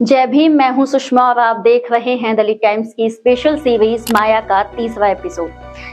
जय भीम। मैं हूं सुषमा और आप देख रहे हैं दलित टाइम्स की स्पेशल सीरीज माया का 30वां एपिसोड,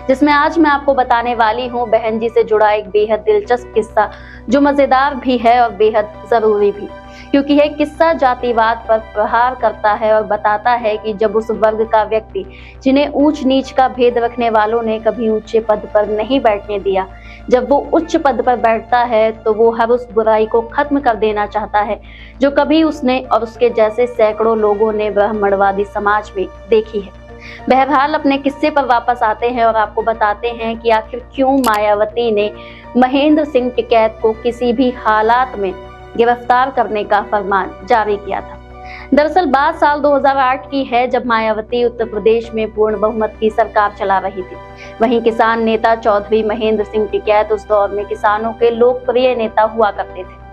जिसमें आज मैं आपको बताने वाली हूं बहन जी से जुड़ा एक बेहद दिलचस्प किस्सा, जो मजेदार भी है और बेहद जरूरी भी, क्योंकि यह किस्सा जातिवाद पर प्रहार करता है और बताता है कि जब उस वर्ग का व्यक्ति जिन्हें ऊंच नीच का भेद रखने वालों ने कभी ऊंचे पद पर नहीं बैठने दिया, जब वो उच्च पद पर बैठता है तो वो हर उस बुराई को खत्म कर देना चाहता है जो कभी उसने और उसके जैसे सैकड़ों लोगों ने ब्राह्मणवादी समाज में देखी है। बहरहाल अपने किस्से पर वापस आते हैं और आपको बताते हैं कि आखिर क्यों मायावती ने महेंद्र सिंह टिकैत को किसी भी हालात में गिरफ्तार करने का फरमान जारी किया था। दरअसल बात साल 2008 की है, जब मायावती उत्तर प्रदेश में पूर्ण बहुमत की सरकार चला रही थी। वहीं किसान नेता चौधरी महेंद्र सिंह टिकैत उस दौर में किसानों के लोकप्रिय नेता हुआ करते थे।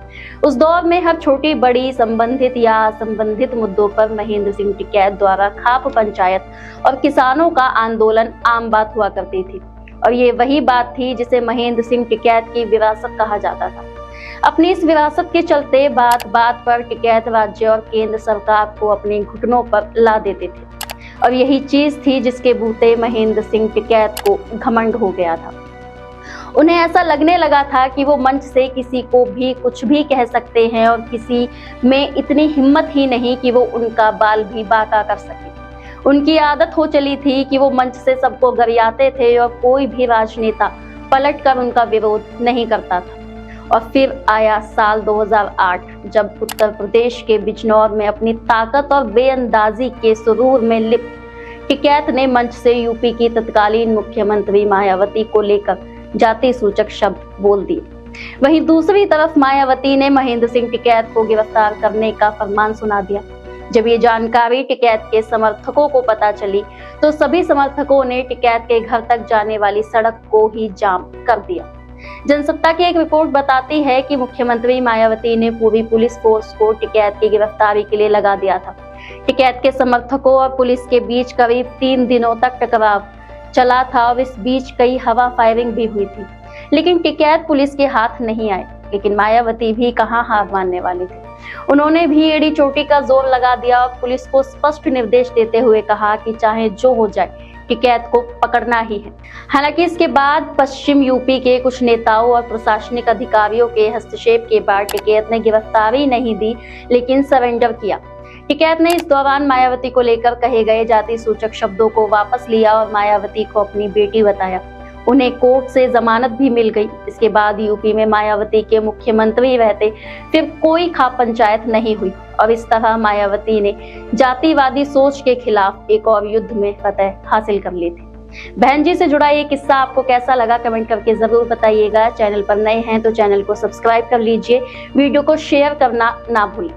उस दौर में हर छोटी बड़ी संबंधित या असंबंधित मुद्दों पर महेंद्र सिंह टिकैत द्वारा खाप पंचायत और किसानों का आंदोलन आम बात हुआ करती थी, और ये वही बात थी जिसे महेंद्र सिंह टिकैत की विरासत कहा जाता था। अपनी इस विरासत के चलते बात बात पर टिकैत राज्य और केंद्र सरकार को अपने घुटनों पर ला देते थे, और यही चीज थी जिसके बूते महेंद्र सिंह टिकैत को घमंड हो गया था। उन्हें ऐसा लगने लगा था कि वो मंच से किसी को भी कुछ भी कह सकते हैं और किसी में इतनी हिम्मत ही नहीं कि वो उनका बाल भी बांका कर सके। उनकी आदत हो चली थी कि वो मंच से सबको गरियाते थे और कोई भी राजनेता पलटकर उनका विरोध नहीं करता था। और फिर आया साल 2008, जब उत्तर प्रदेश के बिजनौर में अपनी ताकत और बेअंदाजी के सुरूर में लिप्त टिकैत ने मंच से यूपी की तत्कालीन मुख्यमंत्री मायावती को लेकर जाति सूचक शब्द बोल दिए। वहीं दूसरी तरफ मायावती ने महेंद्र सिंह टिकैत को गिरफ्तार करने का फरमान सुना दिया। जब ये जानकारी टिकैत के समर्थकों को पता चली तो सभी समर्थकों ने टिकैत के घर तक जाने वाली सड़क को ही जाम कर दिया। जनसत्ता की एक रिपोर्ट बताती है कि मुख्यमंत्री मायावती ने पूरी पुलिस फोर्स को टिकैत की गिरफ्तारी के लिए लगा दिया था। टिकैत के समर्थकों और पुलिस के बीच करीब 3 दिनों तक टकराव चला था और इस बीच कई हवा फायरिंग भी हुई थी, लेकिन टिकैत पुलिस के हाथ नहीं आए। लेकिन मायावती भी कहां हार मानने वाली थी। उन्होंने भी एड़ी चोटी का जोर लगा दिया और पुलिस को स्पष्ट निर्देश देते हुए कहा कि चाहे जो हो जाए टिकैत को पकड़ना ही है। हालांकि इसके बाद पश्चिम यूपी के कुछ नेताओं और प्रशासनिक अधिकारियों के हस्तक्षेप के बाद टिकैत ने गिरफ्तारी नहीं दी, लेकिन सरेंडर किया। टिकैत ने इस दौरान मायावती को लेकर कहे गए जाति सूचक शब्दों को वापस लिया और मायावती को अपनी बेटी बताया। उन्हें कोर्ट से जमानत भी मिल गई। इसके बाद यूपी में मायावती के मुख्यमंत्री रहते फिर कोई खाप पंचायत नहीं हुई, और इस तरह मायावती ने जातिवादी सोच के खिलाफ एक और युद्ध में फतह हासिल कर ली थी। बहन जी से जुड़ा ये किस्सा आपको कैसा लगा कमेंट करके जरूर बताइएगा। चैनल पर नए हैं तो चैनल को सब्सक्राइब कर लीजिए, वीडियो को शेयर करना ना भूलें।